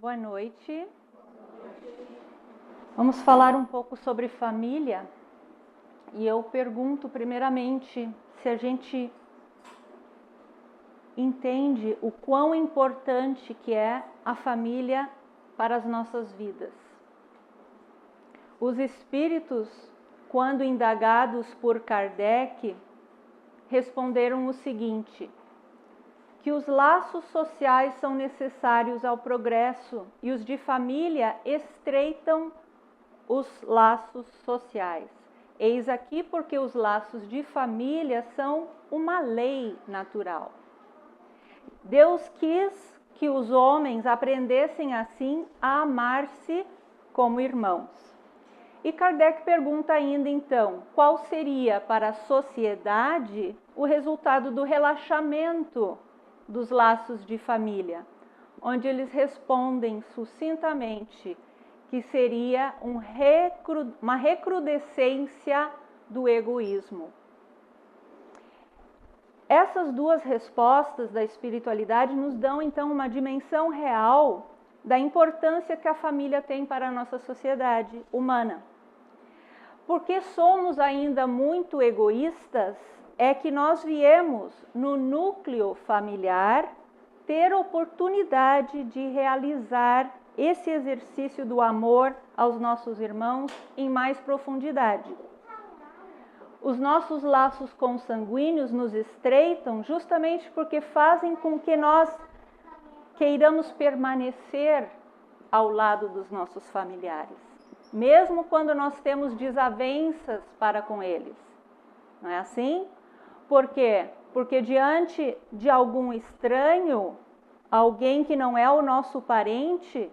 Boa noite. Vamos falar um pouco sobre família. E eu pergunto primeiramente se a gente entende o quão importante que é a família para as nossas vidas. Os espíritos, quando indagados por Kardec, responderam o seguinte: que os laços sociais são necessários ao progresso e os de família estreitam os laços sociais. Eis aqui porque os laços de família são uma lei natural. Deus quis que os homens aprendessem assim a amar-se como irmãos. E Kardec pergunta ainda então, qual seria para a sociedade o resultado do relaxamento dos laços de família, onde eles respondem sucintamente que seria uma recrudescência do egoísmo. Essas duas respostas da espiritualidade nos dão então uma dimensão real da importância que a família tem para a nossa sociedade humana. Porque somos ainda muito egoístas, é que nós viemos no núcleo familiar ter oportunidade de realizar esse exercício do amor aos nossos irmãos em mais profundidade. Os nossos laços consanguíneos nos estreitam justamente porque fazem com que nós queiramos permanecer ao lado dos nossos familiares, mesmo quando nós temos desavenças para com eles. Não é assim? Por quê? Porque diante de algum estranho, alguém que não é o nosso parente,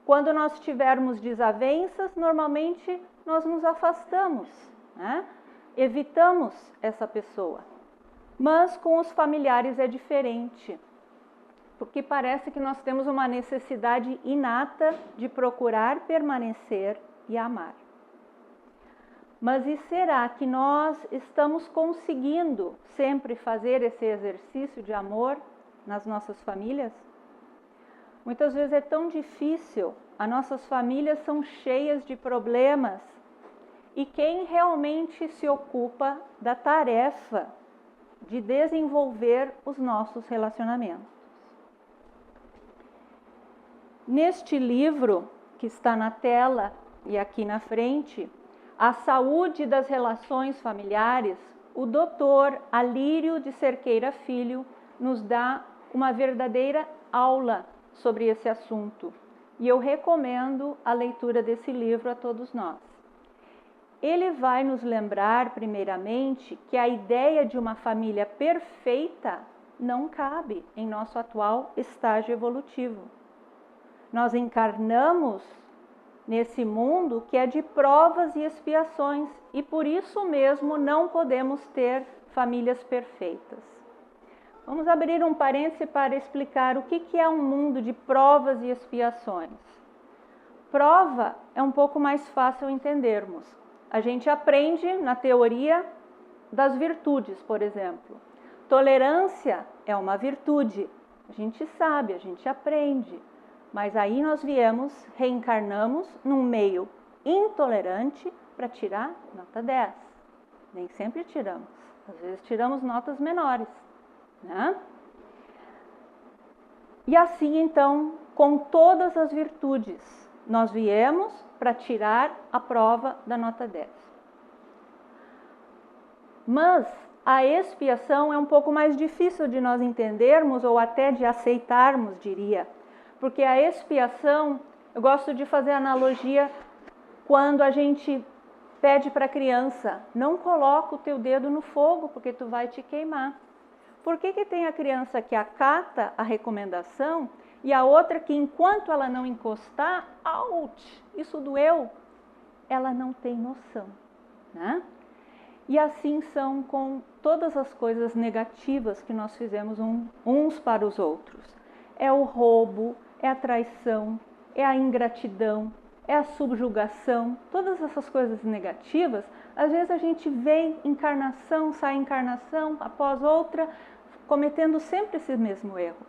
quando nós tivermos desavenças, normalmente nós nos afastamos, né? Evitamos essa pessoa. Mas com os familiares é diferente, porque parece que nós temos uma necessidade inata de procurar permanecer e amar. Mas e será que nós estamos conseguindo sempre fazer esse exercício de amor nas nossas famílias? Muitas vezes é tão difícil, as nossas famílias são cheias de problemas. E quem realmente se ocupa da tarefa de desenvolver os nossos relacionamentos? Neste livro, que está na tela e aqui na frente, A Saúde das Relações Familiares, o Dr. Alírio de Cerqueira Filho nos dá uma verdadeira aula sobre esse assunto. E eu recomendo a leitura desse livro a todos nós. Ele vai nos lembrar, primeiramente, que a ideia de uma família perfeita não cabe em nosso atual estágio evolutivo. Nós encarnamos nesse mundo que é de provas e expiações e por isso mesmo não podemos ter famílias perfeitas. Vamos abrir um parêntese para explicar o que é um mundo de provas e expiações. Prova é um pouco mais fácil entendermos. A gente aprende na teoria das virtudes, por exemplo. Tolerância é uma virtude. A gente sabe, a gente aprende. Mas aí nós reencarnamos num meio intolerante para tirar nota 10. Nem sempre tiramos. Às vezes tiramos notas menores, né? E assim então, com todas as virtudes, nós viemos para tirar a prova da nota 10. Mas a expiação é um pouco mais difícil de nós entendermos ou até de aceitarmos, diria. Porque a expiação, eu gosto de fazer analogia quando a gente pede para a criança, não coloca o teu dedo no fogo porque tu vai te queimar. Por que tem a criança que acata a recomendação e a outra que enquanto ela não encostar, ouch, isso doeu, ela não tem noção, né? E assim são com todas as coisas negativas que nós fizemos uns para os outros. É o roubo, é a traição, é a ingratidão, é a subjugação, todas essas coisas negativas, às vezes a gente vem encarnação, sai encarnação após outra, cometendo sempre esse mesmo erro.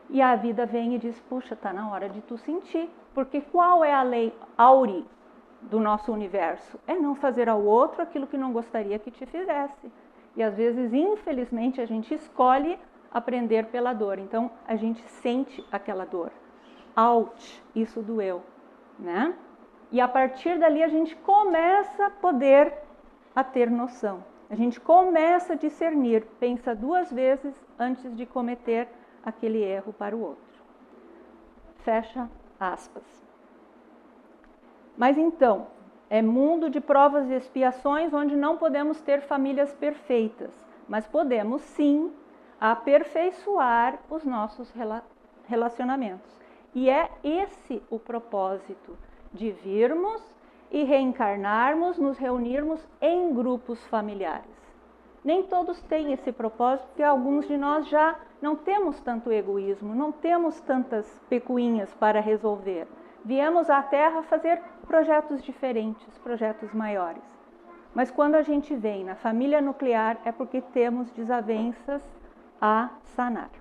E a vida vem e diz, puxa, está na hora de tu sentir. Porque qual é a lei áurea do nosso universo? É não fazer ao outro aquilo que não gostaria que te fizesse. E às vezes, infelizmente, a gente escolhe aprender pela dor. Então, a gente sente aquela dor. Ouch, isso doeu, né? E a partir dali a gente começa a poder a ter noção. A gente começa a discernir, pensa 2 vezes antes de cometer aquele erro para o outro. Fecha aspas. Mas então, é mundo de provas e expiações onde não podemos ter famílias perfeitas, mas podemos sim aperfeiçoar os nossos relacionamentos. E é esse o propósito de virmos e reencarnarmos, nos reunirmos em grupos familiares. Nem todos têm esse propósito, porque alguns de nós já não temos tanto egoísmo, não temos tantas picuinhas para resolver. Viemos à Terra fazer projetos diferentes, projetos maiores. Mas quando a gente vem na família nuclear é porque temos desavenças a sanar.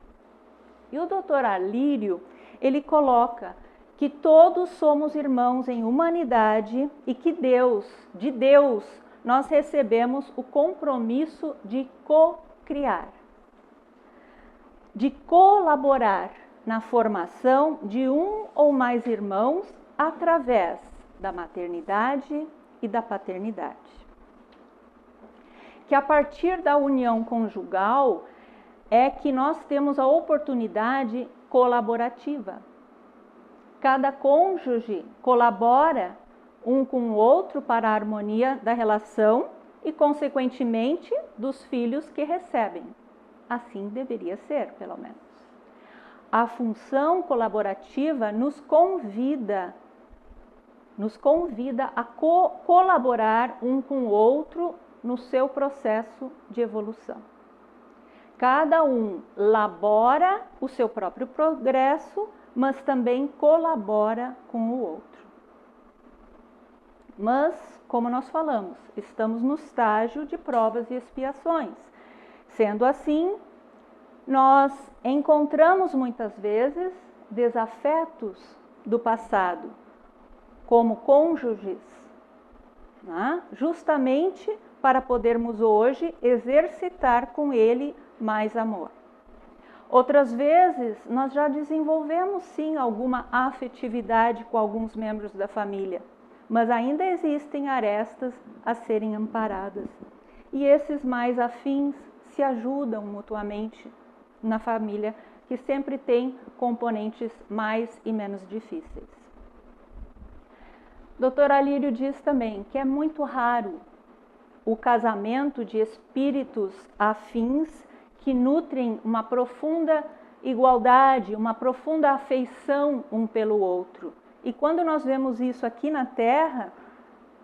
E o Dr. Alírio, ele coloca que todos somos irmãos em humanidade e que de Deus, nós recebemos o compromisso de co-criar, de colaborar na formação de um ou mais irmãos através da maternidade e da paternidade. Que a partir da união conjugal é que nós temos a oportunidade colaborativa. Cada cônjuge colabora um com o outro para a harmonia da relação e, consequentemente, dos filhos que recebem. Assim deveria ser, pelo menos. A função colaborativa nos convida a colaborar um com o outro no seu processo de evolução. Cada um labora o seu próprio progresso, mas também colabora com o outro. Mas, como nós falamos, estamos no estágio de provas e expiações. Sendo assim, nós encontramos muitas vezes desafetos do passado, como cônjuges, né? Justamente para podermos hoje exercitar com ele mais amor. Outras vezes, nós já desenvolvemos sim alguma afetividade com alguns membros da família, mas ainda existem arestas a serem amparadas. E esses mais afins se ajudam mutuamente na família, que sempre tem componentes mais e menos difíceis. Dr. Alírio diz também que é muito raro o casamento de espíritos afins que nutrem uma profunda igualdade, uma profunda afeição um pelo outro. E quando nós vemos isso aqui na Terra,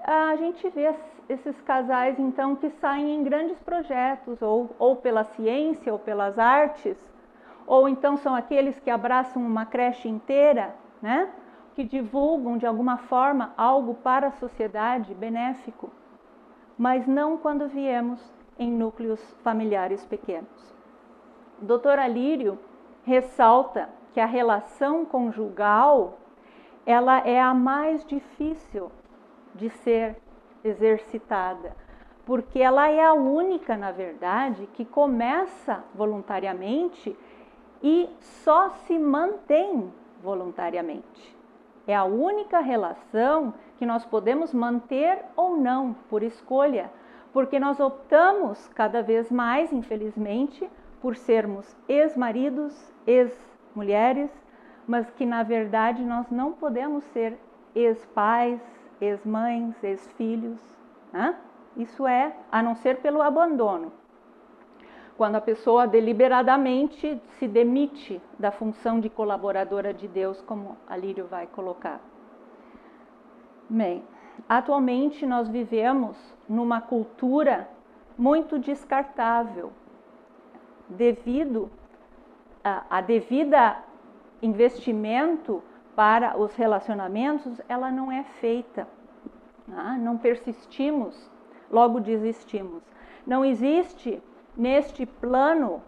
a gente vê esses casais, então, que saem em grandes projetos, ou pela ciência, ou pelas artes, ou então são aqueles que abraçam uma creche inteira, né? Que divulgam, de alguma forma, algo para a sociedade benéfico, mas não quando viemos em núcleos familiares pequenos. O Dr. Alírio ressalta que a relação conjugal, ela é a mais difícil de ser exercitada, porque ela é a única, na verdade, que começa voluntariamente e só se mantém voluntariamente. É a única relação que nós podemos manter ou não, por escolha, porque nós optamos cada vez mais, infelizmente, por sermos ex-maridos, ex-mulheres, mas que na verdade nós não podemos ser ex-pais, ex-mães, ex-filhos, né? Isso é a não ser pelo abandono. Quando a pessoa deliberadamente se demite da função de colaboradora de Deus, como Alírio vai colocar. Bem, atualmente nós vivemos numa cultura muito descartável, devido a devida investimento para os relacionamentos, ela não é feita. Não persistimos, logo desistimos. Não existe neste plano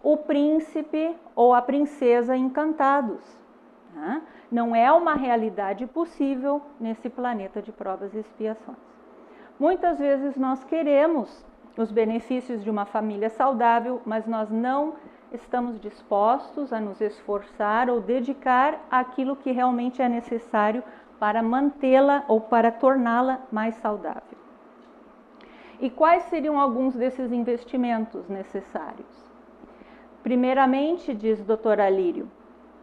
o príncipe ou a princesa encantados. Tá? Não é uma realidade possível nesse planeta de provas e expiações. Muitas vezes nós queremos os benefícios de uma família saudável, mas nós não estamos dispostos a nos esforçar ou dedicar aquilo que realmente é necessário para mantê-la ou para torná-la mais saudável. E quais seriam alguns desses investimentos necessários? Primeiramente, diz Dr. Alírio,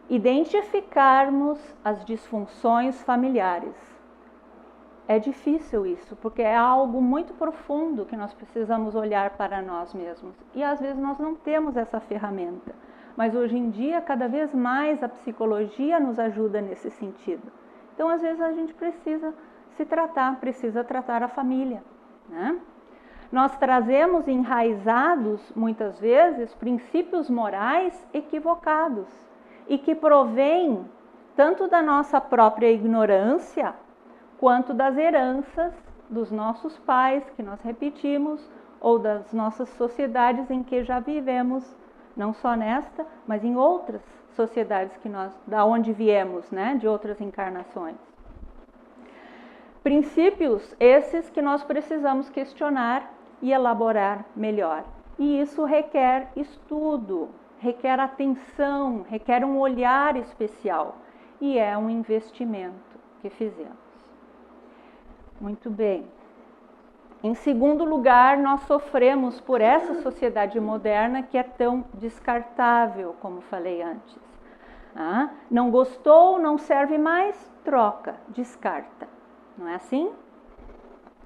identificarmos as disfunções familiares. É difícil isso, porque é algo muito profundo que nós precisamos olhar para nós mesmos. E às vezes nós não temos essa ferramenta. Mas hoje em dia, cada vez mais a psicologia nos ajuda nesse sentido. Então, às vezes a gente precisa se tratar, precisa tratar a família, né? Nós trazemos enraizados, muitas vezes, princípios morais equivocados e que provêm tanto da nossa própria ignorância, quanto das heranças dos nossos pais, que nós repetimos, ou das nossas sociedades em que já vivemos, não só nesta, mas em outras sociedades que nós, da onde viemos, né, de outras encarnações. Princípios esses que nós precisamos questionar e elaborar melhor. E isso requer estudo, requer atenção, requer um olhar especial. E é um investimento que fizemos. Muito bem. Em segundo lugar, nós sofremos por essa sociedade moderna que é tão descartável, como falei antes. Não gostou, não serve mais, troca, descarta. Não é assim?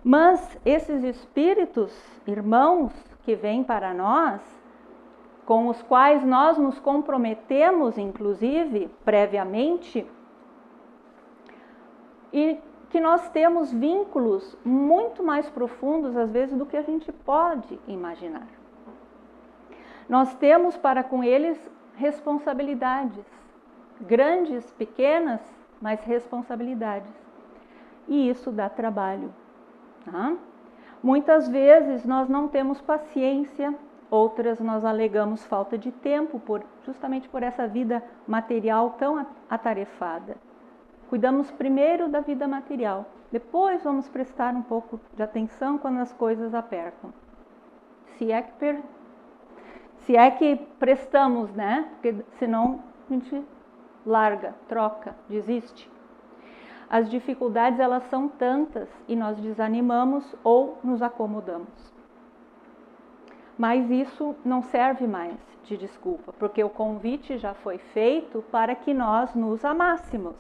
Mas esses espíritos, irmãos, que vêm para nós, com os quais nós nos comprometemos, inclusive, previamente, e que nós temos vínculos muito mais profundos, às vezes, do que a gente pode imaginar. Nós temos para com eles responsabilidades, grandes, pequenas, mas responsabilidades. E isso dá trabalho. Tá? Muitas vezes nós não temos paciência, outras nós alegamos falta de tempo, justamente por essa vida material tão atarefada. Cuidamos primeiro da vida material, depois vamos prestar um pouco de atenção quando as coisas apertam. Se é que prestamos, né? Porque senão a gente larga, troca, desiste. As dificuldades, elas são tantas e nós desanimamos ou nos acomodamos. Mas isso não serve mais de desculpa, porque o convite já foi feito para que nós nos amássemos.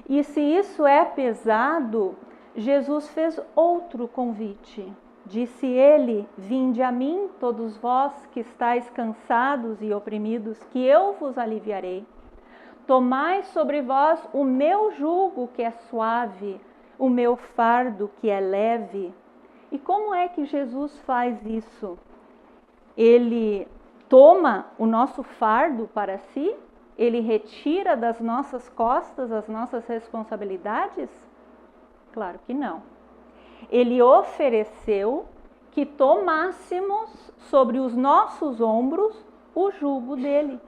E se isso é pesado, Jesus fez outro convite. Disse ele: vinde a mim, todos vós que estáis cansados e oprimidos, que eu vos aliviarei. Tomai sobre vós o meu jugo, que é suave, o meu fardo, que é leve. E como é que Jesus faz isso? Ele toma o nosso fardo para si? Ele retira das nossas costas as nossas responsabilidades? Claro que não. Ele ofereceu que tomássemos sobre os nossos ombros o jugo dele,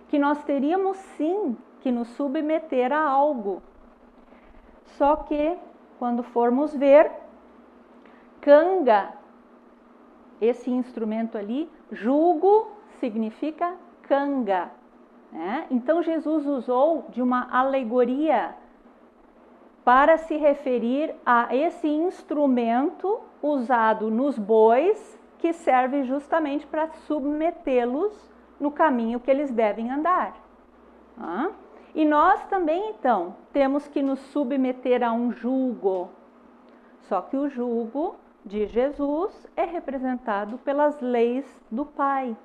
que nós teríamos sim que nos submeter a algo. Só que, quando formos ver, canga, esse instrumento ali, jugo significa canga. Né? Então Jesus usou de uma alegoria para se referir a esse instrumento usado nos bois, que serve justamente para submetê-los no caminho que eles devem andar. E nós também, então, temos que nos submeter a um jugo. Só que o jugo de Jesus é representado pelas leis do Pai,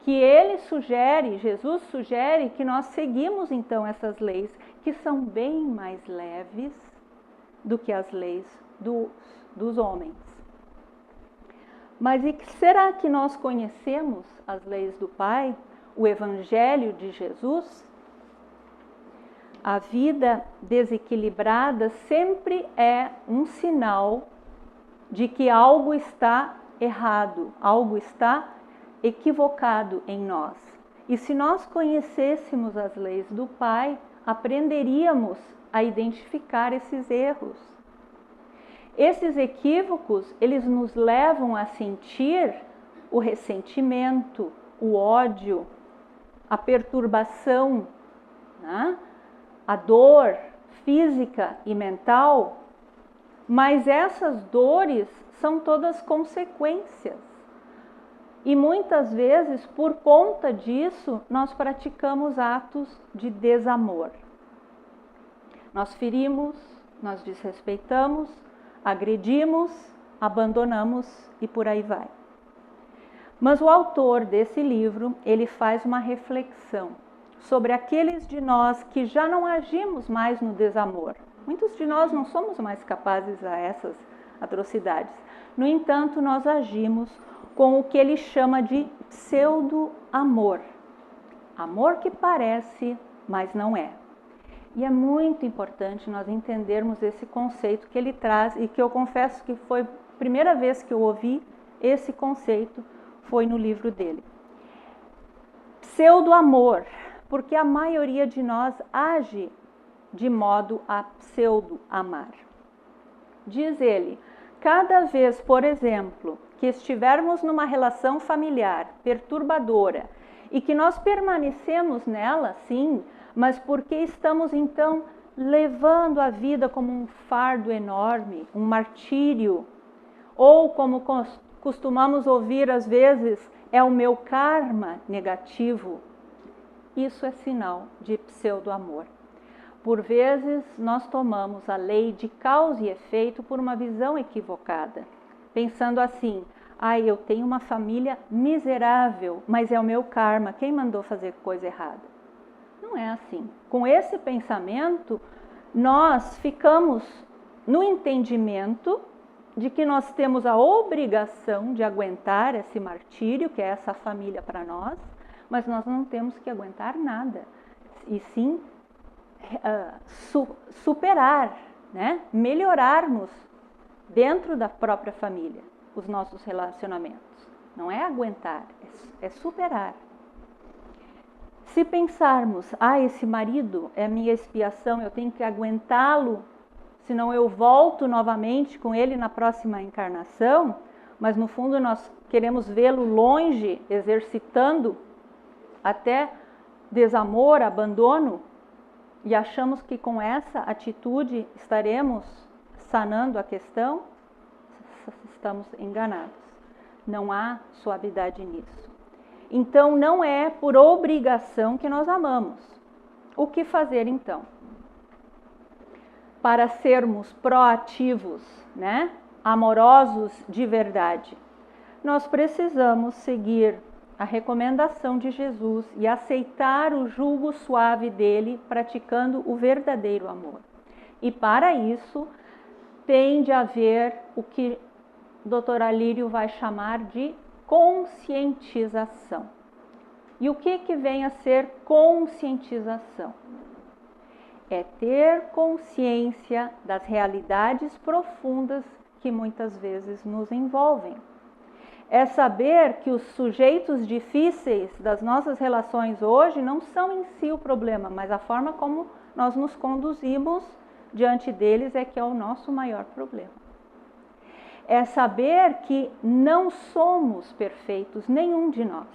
que ele sugere, Jesus sugere que nós seguimos então essas leis, que são bem mais leves do que as leis dos homens. Mas e será que nós conhecemos as leis do Pai, o Evangelho de Jesus? A vida desequilibrada sempre é um sinal de que algo está errado, algo está equivocado em nós. E se nós conhecêssemos as leis do Pai, aprenderíamos a identificar esses erros. Esses equívocos, eles nos levam a sentir o ressentimento, o ódio, a perturbação, né? A dor física e mental, mas essas dores são todas consequências. E muitas vezes, por conta disso, nós praticamos atos de desamor. Nós ferimos, nós desrespeitamos, agredimos, abandonamos e por aí vai. Mas o autor desse livro, ele faz uma reflexão sobre aqueles de nós que já não agimos mais no desamor. Muitos de nós não somos mais capazes a essas atrocidades. No entanto, nós agimos com o que ele chama de pseudo-amor. Amor que parece, mas não é. E é muito importante nós entendermos esse conceito que ele traz e que eu confesso que foi a primeira vez que eu ouvi esse conceito, foi no livro dele. Pseudo-amor, porque a maioria de nós age de modo a pseudo-amar. Diz ele, cada vez, por exemplo, que estivermos numa relação familiar perturbadora e que nós permanecemos nela, sim, mas porque estamos então levando a vida como um fardo enorme, um martírio, ou como costumamos ouvir às vezes, é o meu karma negativo, isso é sinal de pseudo-amor. Por vezes, nós tomamos a lei de causa e efeito por uma visão equivocada, pensando assim, eu tenho uma família miserável, mas é o meu karma, quem mandou fazer coisa errada? Não é assim. Com esse pensamento, nós ficamos no entendimento de que nós temos a obrigação de aguentar esse martírio, que é essa família para nós, mas nós não temos que aguentar nada, e sim superar, né? Melhorarmos dentro da própria família os nossos relacionamentos. Não é aguentar, é superar. Se pensarmos, esse marido é minha expiação, eu tenho que aguentá-lo, senão eu volto novamente com ele na próxima encarnação, mas no fundo nós queremos vê-lo longe, exercitando até desamor, abandono, e achamos que com essa atitude estaremos sanando a questão, estamos enganados. Não há suavidade nisso. Então, não é por obrigação que nós amamos. O que fazer então? Para sermos proativos, né? Amorosos de verdade, nós precisamos seguir a recomendação de Jesus e aceitar o jugo suave dele, praticando o verdadeiro amor. E para isso, tem de haver o que o Dr. Alírio vai chamar de conscientização. E o que vem a ser conscientização? É ter consciência das realidades profundas que muitas vezes nos envolvem. É saber que os sujeitos difíceis das nossas relações hoje não são em si o problema, mas a forma como nós nos conduzimos diante deles é que é o nosso maior problema. É saber que não somos perfeitos, nenhum de nós.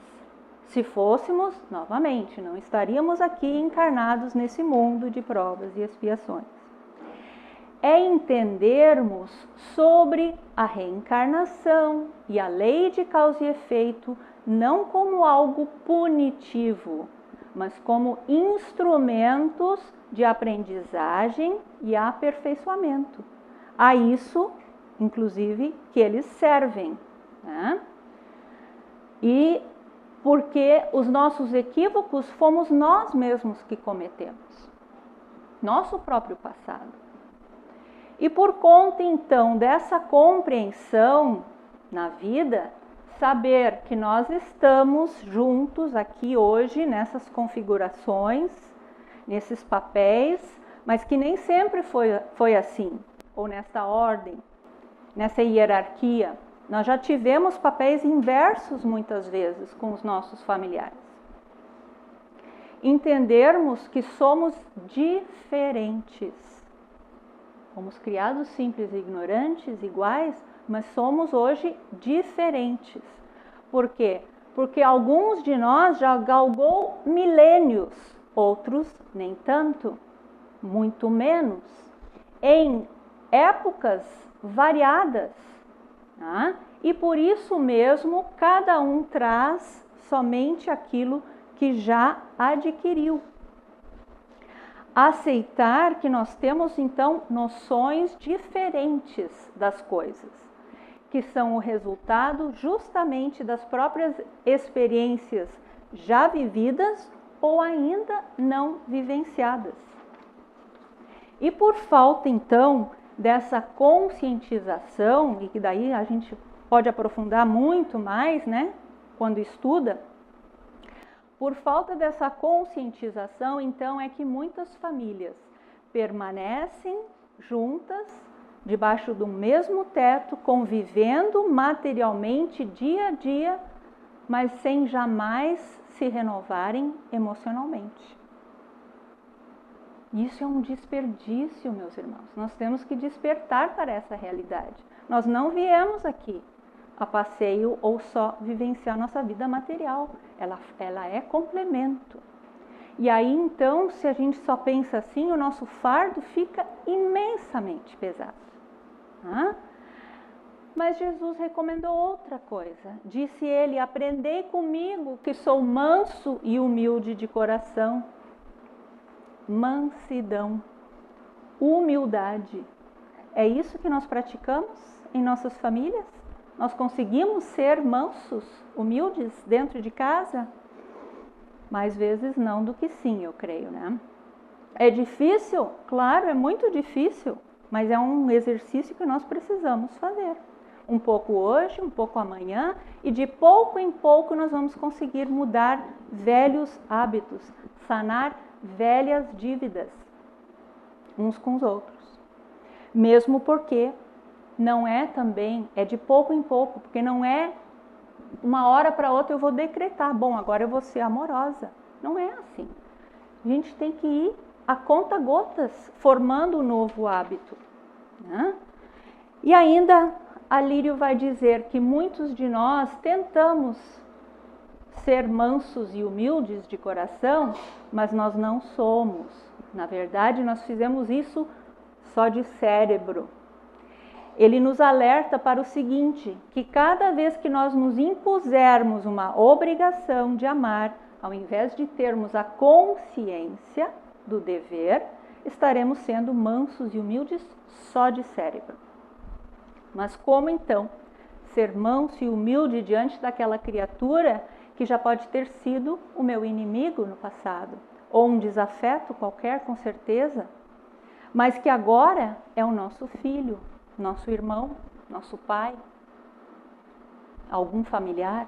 Se fôssemos, novamente, não estaríamos aqui encarnados nesse mundo de provas e expiações. É entendermos sobre a reencarnação e a lei de causa e efeito não como algo punitivo, mas como instrumentos de aprendizagem e aperfeiçoamento. A isso, inclusive, que eles servem, né? E porque os nossos equívocos fomos nós mesmos que cometemos, nosso próprio passado. E por conta, então, dessa compreensão na vida, saber que nós estamos juntos aqui hoje, nessas configurações, nesses papéis, mas que nem sempre foi assim, ou nessa ordem, nessa hierarquia. Nós já tivemos papéis inversos muitas vezes com os nossos familiares. Entendermos que somos diferentes. Fomos criados simples e ignorantes, iguais, mas somos hoje diferentes. Por quê? Porque alguns de nós já galgou milênios, outros nem tanto, muito menos, em épocas variadas. Tá? E por isso mesmo, cada um traz somente aquilo que já adquiriu. Aceitar que nós temos, então, noções diferentes das coisas, que são o resultado justamente das próprias experiências já vividas ou ainda não vivenciadas. E por falta, então, dessa conscientização, e que daí a gente pode aprofundar muito mais, né, quando estuda, por falta dessa conscientização, então, é que muitas famílias permanecem juntas, debaixo do mesmo teto, convivendo materialmente dia a dia, mas sem jamais se renovarem emocionalmente. Isso é um desperdício, meus irmãos. Nós temos que despertar para essa realidade. Nós não viemos aqui a passeio ou só vivenciar nossa vida material. Ela é complemento. E aí, então, se a gente só pensa assim, o nosso fardo fica imensamente pesado. Mas Jesus recomendou outra coisa. Disse ele: aprendei comigo, que sou manso e humilde de coração. Mansidão, humildade. É isso que nós praticamos em nossas famílias? Nós conseguimos ser mansos, humildes dentro de casa? Mais vezes não do que sim, eu creio, né? É difícil? Claro, é muito difícil, mas é um exercício que nós precisamos fazer. Um pouco hoje, um pouco amanhã, e de pouco em pouco nós vamos conseguir mudar velhos hábitos, sanar velhas dívidas uns com os outros. Mesmo porque não é também, é de pouco em pouco, porque não é uma hora para outra eu vou decretar, bom, agora eu vou ser amorosa. Não é assim. A gente tem que ir a conta-gotas formando um novo hábito, né? E ainda a Lírio vai dizer que muitos de nós tentamos ser mansos e humildes de coração, mas nós não somos. Na verdade, nós fizemos isso só de cérebro. Ele nos alerta para o seguinte, que cada vez que nós nos impusermos uma obrigação de amar, ao invés de termos a consciência do dever, estaremos sendo mansos e humildes só de cérebro. Mas como então ser manso e humilde diante daquela criatura que já pode ter sido o meu inimigo no passado, ou um desafeto qualquer, com certeza, mas que agora é o nosso filho, nosso irmão, nosso pai, algum familiar?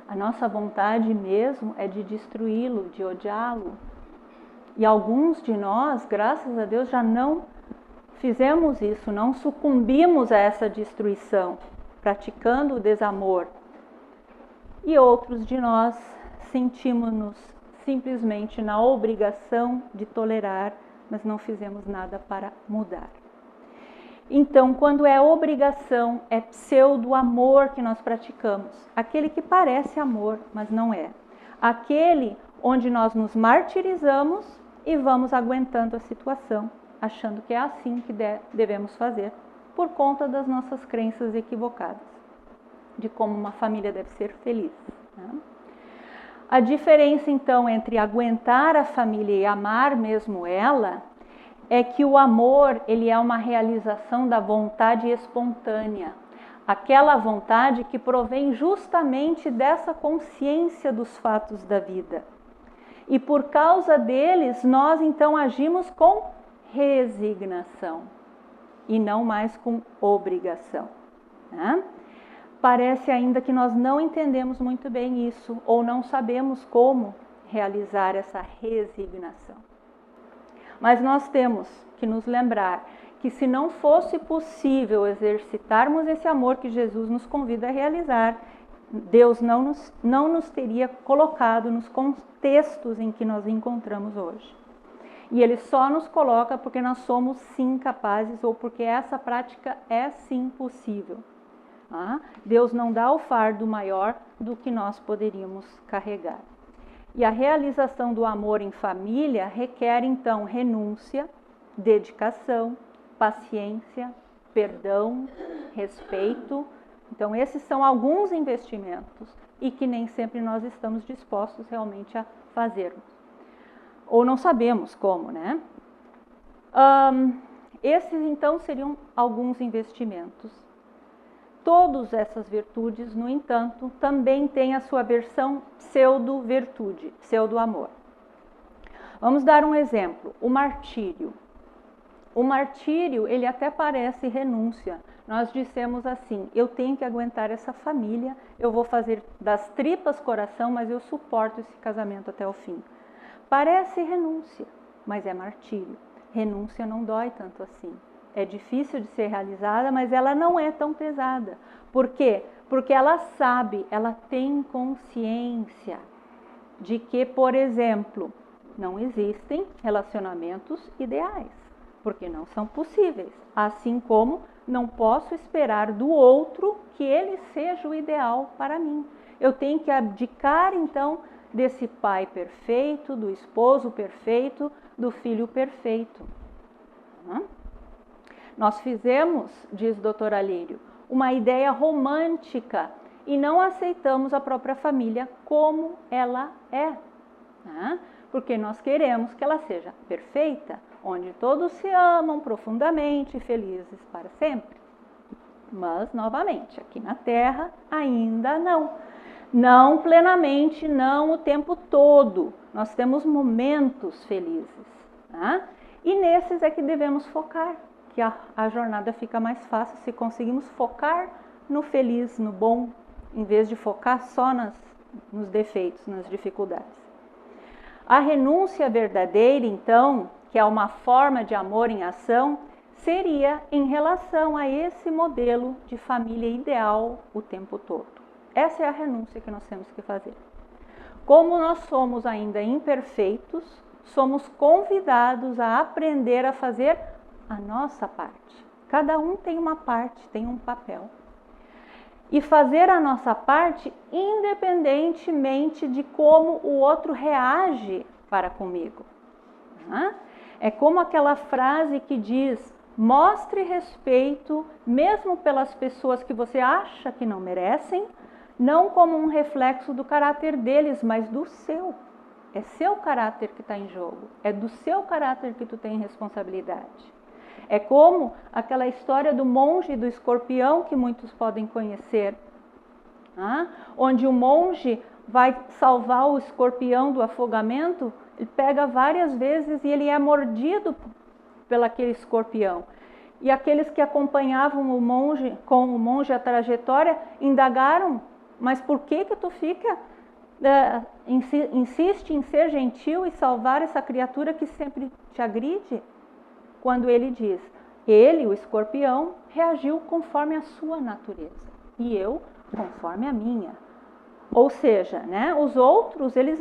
A nossa vontade mesmo é de destruí-lo, de odiá-lo. E alguns de nós, graças a Deus, já não fizemos isso, não sucumbimos a essa destruição, praticando o desamor. E outros de nós sentimos-nos simplesmente na obrigação de tolerar, mas não fizemos nada para mudar. Então, quando é obrigação, é pseudo-amor que nós praticamos. Aquele que parece amor, mas não é. Aquele onde nós nos martirizamos e vamos aguentando a situação, achando que é assim que devemos fazer, por conta das nossas crenças equivocadas, de como uma família deve ser feliz, né? A diferença, então, entre aguentar a família e amar mesmo ela, é que o amor, ele é uma realização da vontade espontânea. Aquela vontade que provém justamente dessa consciência dos fatos da vida. E por causa deles, nós então agimos com resignação e não mais com obrigação, né? Parece ainda que nós não entendemos muito bem isso, ou não sabemos como realizar essa resignação. Mas nós temos que nos lembrar que se não fosse possível exercitarmos esse amor que Jesus nos convida a realizar, Deus não nos teria colocado nos contextos em que nós encontramos hoje. E Ele só nos coloca porque nós somos sim capazes ou porque essa prática é sim possível. Deus não dá o fardo maior do que nós poderíamos carregar. E a realização do amor em família requer então renúncia, dedicação, paciência, perdão, respeito. Então esses são alguns investimentos e que nem sempre nós estamos dispostos realmente a fazermos. Ou não sabemos como, né? Esses então seriam alguns investimentos. Todas essas virtudes, no entanto, também têm a sua versão pseudo-virtude, pseudo-amor. Vamos dar um exemplo, o martírio. O martírio, ele até parece renúncia. Nós dissemos assim, eu tenho que aguentar essa família, eu vou fazer das tripas coração, mas eu suporto esse casamento até o fim. Parece renúncia, mas é martírio. Renúncia não dói tanto assim. É difícil de ser realizada, mas ela não é tão pesada. Por quê? Porque ela sabe, ela tem consciência de que, por exemplo, não existem relacionamentos ideais, porque não são possíveis. Assim como não posso esperar do outro que ele seja o ideal para mim. Eu tenho que abdicar, então, desse pai perfeito, do esposo perfeito, do filho perfeito. Nós fizemos, diz Dr. Alírio, uma ideia romântica e não aceitamos a própria família como ela é, porque nós queremos que ela seja perfeita, onde todos se amam profundamente e felizes para sempre. Mas, novamente, aqui na Terra ainda não. Não plenamente, não o tempo todo. Nós temos momentos felizes. E nesses é que devemos focar, que a jornada fica mais fácil se conseguimos focar no feliz, no bom, em vez de focar só nos defeitos, nas dificuldades. A renúncia verdadeira, então, que é uma forma de amor em ação, seria em relação a esse modelo de família ideal o tempo todo. Essa é a renúncia que nós temos que fazer. Como nós somos ainda imperfeitos, somos convidados a aprender a fazer a nossa parte. Cada um tem uma parte, tem um papel. E fazer a nossa parte independentemente de como o outro reage para comigo. É como aquela frase que diz, mostre respeito mesmo pelas pessoas que você acha que não merecem, não como um reflexo do caráter deles, mas do seu. É seu caráter que está em jogo, é do seu caráter que tu tem responsabilidade. É como aquela história do monge e do escorpião que muitos podem conhecer, onde o monge vai salvar o escorpião do afogamento, ele pega várias vezes e ele é mordido pelo aquele escorpião. E aqueles que acompanhavam o monge, com o monge a trajetória, indagaram, mas por que tu fica, insiste em ser gentil e salvar essa criatura que sempre te agride? Quando ele diz, ele, o escorpião, reagiu conforme a sua natureza e eu conforme a minha. Ou seja, os outros, eles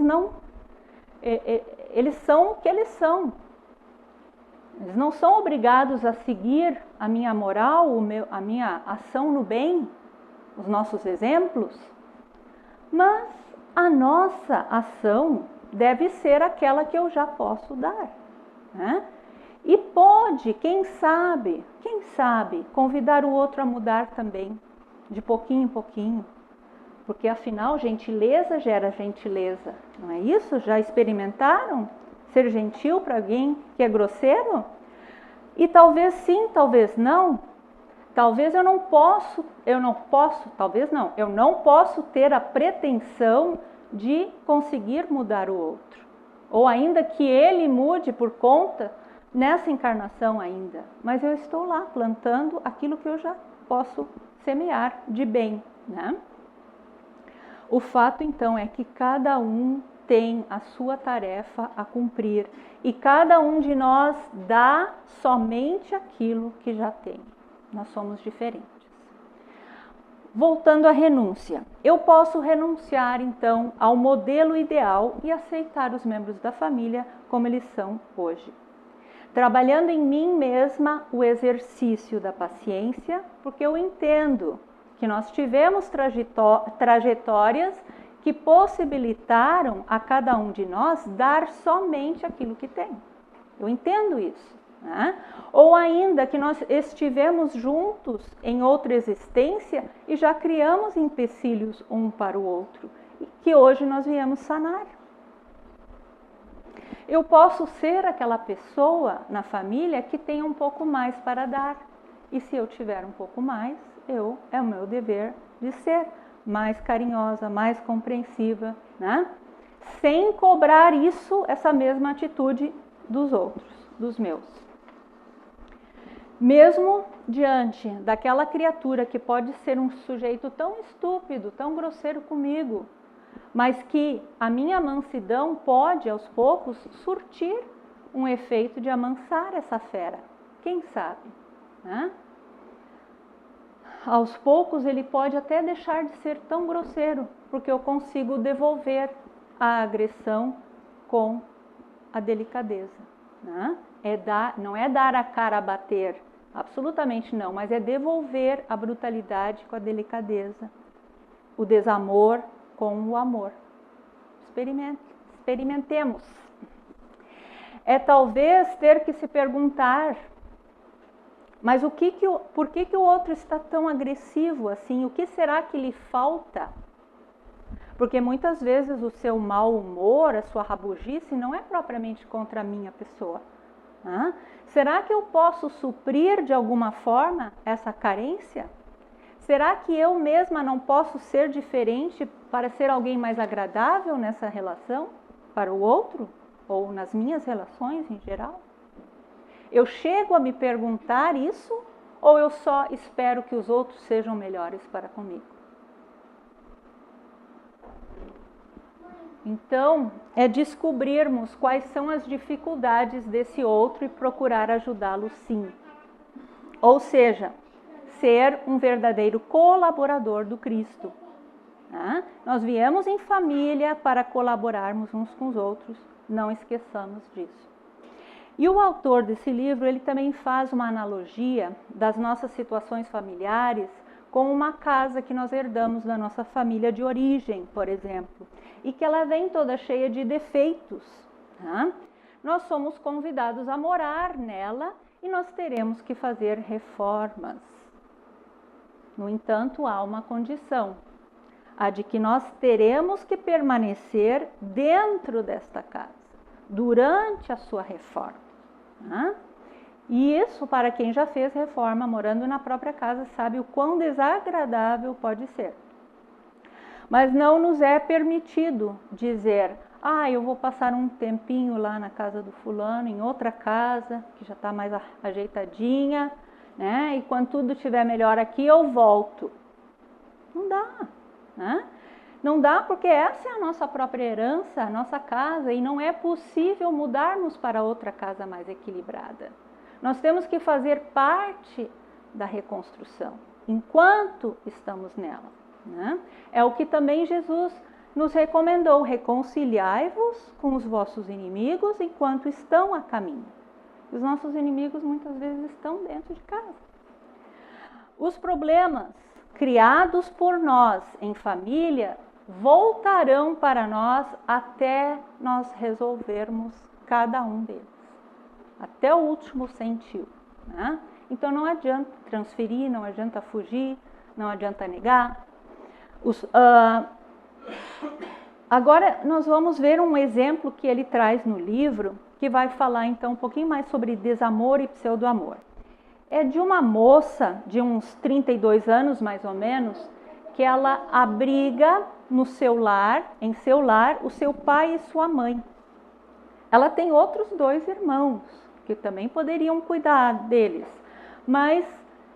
são o que eles são. Eles não são obrigados a seguir a minha moral, a minha ação no bem, os nossos exemplos, mas a nossa ação deve ser aquela que eu já posso dar, E pode, quem sabe, convidar o outro a mudar também, de pouquinho em pouquinho. Porque afinal, gentileza gera gentileza, não é isso? Já experimentaram ser gentil para alguém que é grosseiro? E talvez sim, talvez não. Talvez eu não posso ter a pretensão de conseguir mudar o outro. Ou ainda que ele mude por conta nessa encarnação ainda. Mas eu estou lá plantando aquilo que eu já posso semear de bem, O fato então é que cada um tem a sua tarefa a cumprir e cada um de nós dá somente aquilo que já tem. Nós somos diferentes. Voltando à renúncia, eu posso renunciar então ao modelo ideal e aceitar os membros da família como eles são hoje. Trabalhando em mim mesma o exercício da paciência, porque eu entendo que nós tivemos trajetórias que possibilitaram a cada um de nós dar somente aquilo que tem. Eu entendo isso. Né? Ou ainda que nós estivemos juntos em outra existência e já criamos empecilhos um para o outro, e que hoje nós viemos sanar. Eu posso ser aquela pessoa na família que tem um pouco mais para dar. E se eu tiver um pouco mais, é o meu dever de ser mais carinhosa, mais compreensiva, né? Sem cobrar essa mesma atitude dos outros, dos meus. Mesmo diante daquela criatura que pode ser um sujeito tão estúpido, tão grosseiro comigo, mas que a minha mansidão pode, aos poucos, surtir um efeito de amansar essa fera. Quem sabe? Né? Aos poucos ele pode até deixar de ser tão grosseiro, porque eu consigo devolver a agressão com a delicadeza. Né? Não é dar a cara a bater, absolutamente não, mas é devolver a brutalidade com a delicadeza, o desamor com o amor. Experimentemos. É talvez ter que se perguntar, mas por que o outro está tão agressivo assim? O que será que lhe falta? Porque muitas vezes o seu mau humor, a sua rabugice, não é propriamente contra a minha pessoa. Né? Será que eu posso suprir de alguma forma essa carência? Será que eu mesma não posso ser diferente para ser alguém mais agradável nessa relação para o outro? Ou nas minhas relações em geral? Eu chego a me perguntar isso ou eu só espero que os outros sejam melhores para comigo? Então, é descobrirmos quais são as dificuldades desse outro e procurar ajudá-lo sim. Ou seja, ser um verdadeiro colaborador do Cristo. Né? Nós viemos em família para colaborarmos uns com os outros, não esqueçamos disso. E o autor desse livro, ele também faz uma analogia das nossas situações familiares com uma casa que nós herdamos da nossa família de origem, por exemplo, e que ela vem toda cheia de defeitos. Né? Nós somos convidados a morar nela e nós teremos que fazer reformas. No entanto, há uma condição, a de que nós teremos que permanecer dentro desta casa, durante a sua reforma. Né? E isso, para quem já fez reforma morando na própria casa, sabe o quão desagradável pode ser. Mas não nos é permitido dizer, eu vou passar um tempinho lá na casa do fulano, em outra casa, que já está mais ajeitadinha, né? E quando tudo estiver melhor aqui, eu volto. Não dá, né? Não dá porque essa é a nossa própria herança, a nossa casa, e não é possível mudarmos para outra casa mais equilibrada. Nós temos que fazer parte da reconstrução, enquanto estamos nela. Né? É o que também Jesus nos recomendou, reconciliai-vos com os vossos inimigos enquanto estão a caminho. Os nossos inimigos muitas vezes estão dentro de casa. Os problemas criados por nós em família voltarão para nós até nós resolvermos cada um deles. Até o último sentiu. Né? Então não adianta transferir, não adianta fugir, não adianta negar. Agora nós vamos ver um exemplo que ele traz no livro, que vai falar então um pouquinho mais sobre desamor e pseudo-amor. É de uma moça de uns 32 anos mais ou menos, que ela abriga no seu lar, em seu lar, o seu pai e sua mãe. Ela tem outros 2 irmãos, que também poderiam cuidar deles, mas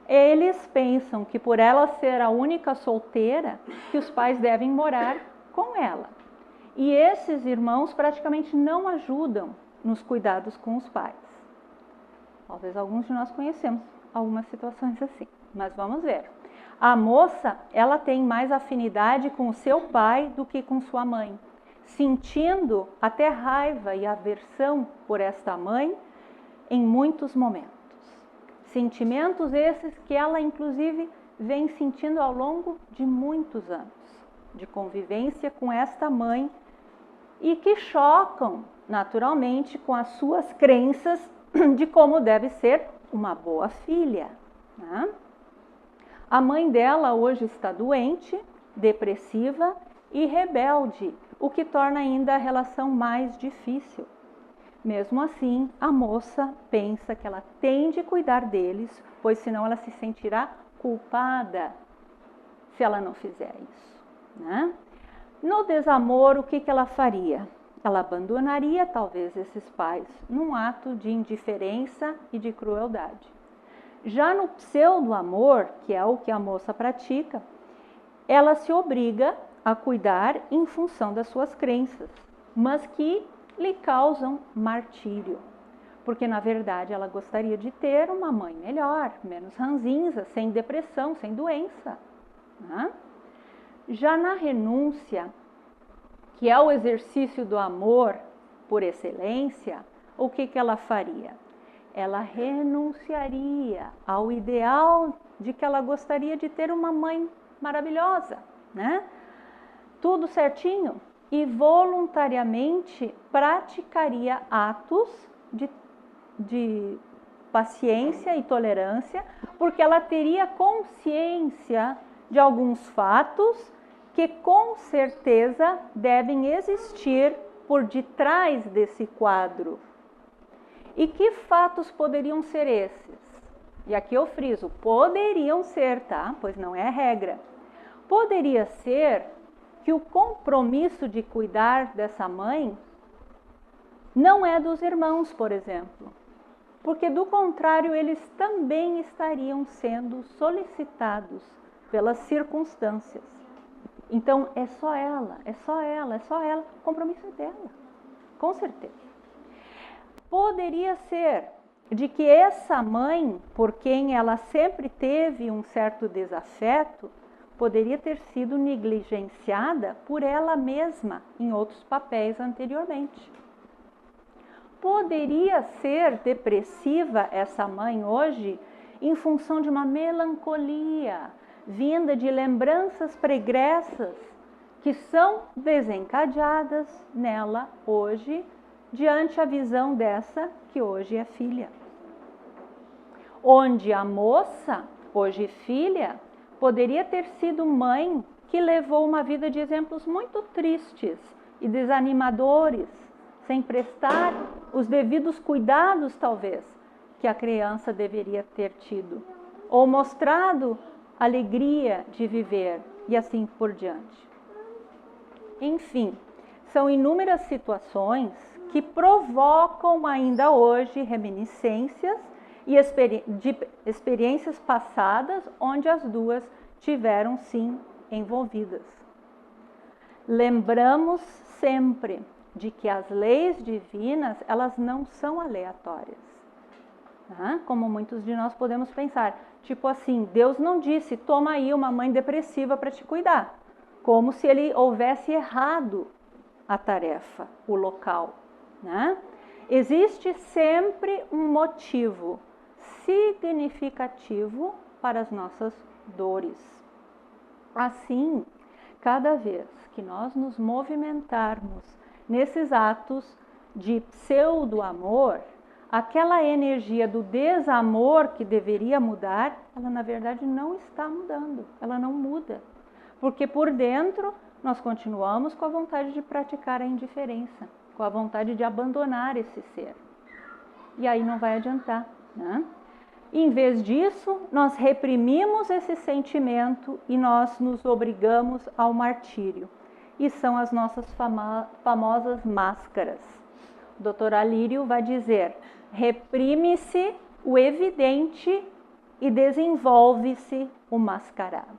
eles pensam que por ela ser a única solteira, que os pais devem morar com ela. E esses irmãos praticamente não ajudam nos cuidados com os pais. Talvez alguns de nós conhecemos algumas situações assim, mas vamos ver. A moça, ela tem mais afinidade com o seu pai do que com sua mãe, sentindo até raiva e aversão por esta mãe em muitos momentos. Sentimentos esses que ela, inclusive, vem sentindo ao longo de muitos anos de convivência com esta mãe e que chocam, naturalmente, com as suas crenças de como deve ser uma boa filha, né? A mãe dela hoje está doente, depressiva e rebelde, o que torna ainda a relação mais difícil. Mesmo assim, a moça pensa que ela tem de cuidar deles, pois senão ela se sentirá culpada se ela não fizer isso, né? No desamor, o que ela faria? Ela abandonaria talvez esses pais num ato de indiferença e de crueldade. Já no pseudo-amor, que é o que a moça pratica, ela se obriga a cuidar em função das suas crenças, mas que lhe causam martírio. Porque, na verdade, ela gostaria de ter uma mãe melhor, menos ranzinza, sem depressão, sem doença, né? Já na renúncia, que é o exercício do amor por excelência, o que ela faria? Ela renunciaria ao ideal de que ela gostaria de ter uma mãe maravilhosa, né? Tudo certinho, e voluntariamente praticaria atos de paciência e tolerância, porque ela teria consciência de alguns fatos que com certeza devem existir por detrás desse quadro. E que fatos poderiam ser esses? E aqui eu friso, poderiam ser, tá? Pois não é a regra. Poderia ser que o compromisso de cuidar dessa mãe não é dos irmãos, por exemplo. Porque do contrário, eles também estariam sendo solicitados pelas circunstâncias. Então, é só ela, o compromisso é dela, com certeza. Poderia ser de que essa mãe, por quem ela sempre teve um certo desafeto, poderia ter sido negligenciada por ela mesma em outros papéis anteriormente. Poderia ser depressiva essa mãe hoje em função de uma melancolia vinda de lembranças pregressas que são desencadeadas nela hoje, diante a visão dessa que hoje é filha. Onde a moça, hoje filha, poderia ter sido mãe que levou uma vida de exemplos muito tristes e desanimadores, sem prestar os devidos cuidados, talvez, que a criança deveria ter tido, ou mostrado alegria de viver e assim por diante. Enfim, são inúmeras situações que provocam ainda hoje reminiscências e de experiências passadas onde as duas tiveram sim envolvidas. Lembramos sempre de que as leis divinas, elas não são aleatórias, né? Como muitos de nós podemos pensar, tipo assim, Deus não disse, toma aí uma mãe depressiva para te cuidar, como se ele houvesse errado a tarefa, o local, né? Existe sempre um motivo significativo para as nossas dores. Assim, cada vez que nós nos movimentarmos nesses atos de pseudo-amor, aquela energia do desamor que deveria mudar, ela na verdade não está mudando, ela não muda. Porque por dentro nós continuamos com a vontade de praticar a indiferença, com a vontade de abandonar esse ser. E aí não vai adiantar, né? Em vez disso, nós reprimimos esse sentimento e nós nos obrigamos ao martírio. E são as nossas famosas máscaras. O Dr. Alírio vai dizer, reprime-se o evidente e desenvolve-se o mascarado.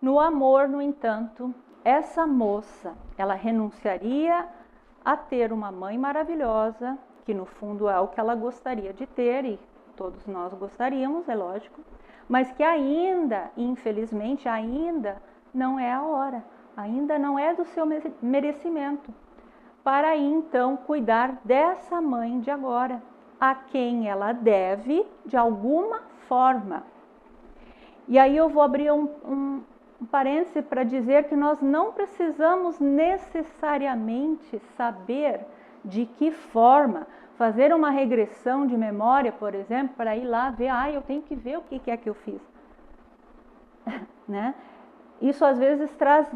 No amor, no entanto, essa moça, ela renunciaria a ter uma mãe maravilhosa, que no fundo é o que ela gostaria de ter, e todos nós gostaríamos, é lógico, mas que ainda, infelizmente, ainda não é a hora, ainda não é do seu merecimento, para aí então cuidar dessa mãe de agora, a quem ela deve de alguma forma. E aí eu vou abrir um parêntese para dizer que nós não precisamos necessariamente saber de que forma, fazer uma regressão de memória, por exemplo, para ir lá ver, eu tenho que ver o que é que eu fiz. Né? Isso às vezes traz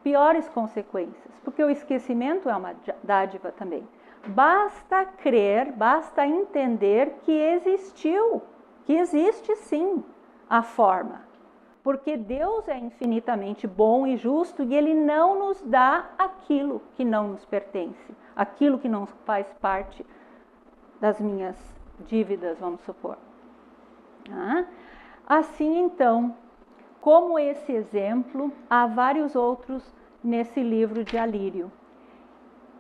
piores consequências, porque o esquecimento é uma dádiva também. Basta crer, basta entender que existiu, que existe sim a forma. Porque Deus é infinitamente bom e justo e Ele não nos dá aquilo que não nos pertence, aquilo que não faz parte das minhas dívidas, vamos supor. Assim então, como esse exemplo, há vários outros nesse livro de Alírio,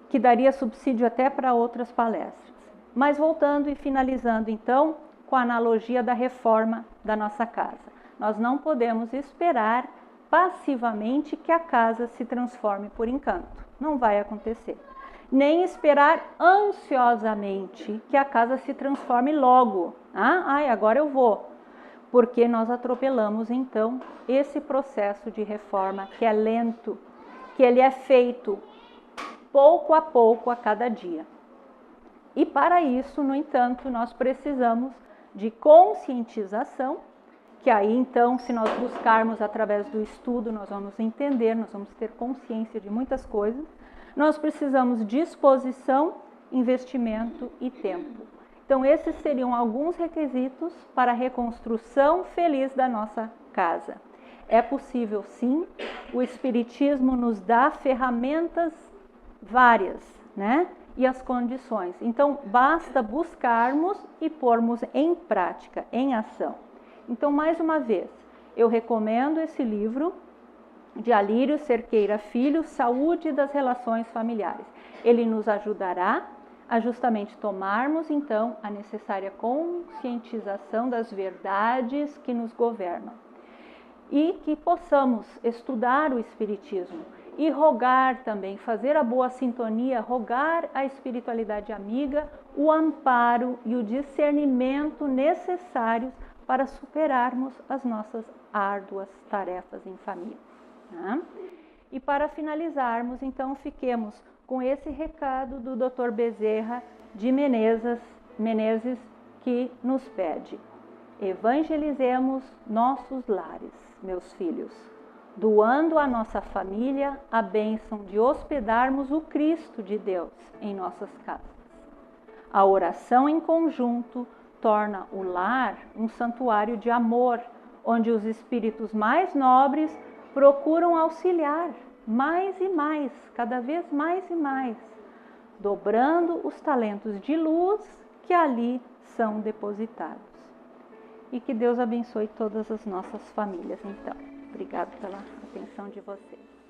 que daria subsídio até para outras palestras. Mas voltando e finalizando então com a analogia da reforma da nossa casa. Nós não podemos esperar passivamente que a casa se transforme por encanto. Não vai acontecer. Nem esperar ansiosamente que a casa se transforme logo. Agora eu vou. Porque nós atropelamos então esse processo de reforma que é lento, que ele é feito pouco a pouco a cada dia. E para isso, no entanto, nós precisamos de conscientização, que aí então, se nós buscarmos através do estudo, nós vamos entender, nós vamos ter consciência de muitas coisas. Nós precisamos de disposição, investimento e tempo. Então, esses seriam alguns requisitos para a reconstrução feliz da nossa casa. É possível sim, o Espiritismo nos dá ferramentas várias, né? E as condições. Então, basta buscarmos e pormos em prática, em ação. Então, mais uma vez, eu recomendo esse livro de Alírio Cerqueira Filho, Saúde das Relações Familiares. Ele nos ajudará a justamente tomarmos, então, a necessária conscientização das verdades que nos governam. E que possamos estudar o Espiritismo e rogar também, fazer a boa sintonia, rogar à espiritualidade amiga o amparo e o discernimento necessários para superarmos as nossas árduas tarefas em família. E para finalizarmos, então, fiquemos com esse recado do Dr. Bezerra de Menezes, que nos pede: evangelizemos nossos lares, meus filhos, doando à nossa família a bênção de hospedarmos o Cristo de Deus em nossas casas. A oração em conjunto torna o lar um santuário de amor, onde os espíritos mais nobres procuram auxiliar mais e mais, cada vez mais e mais, dobrando os talentos de luz que ali são depositados. E que Deus abençoe todas as nossas famílias, então. Obrigado pela atenção de vocês.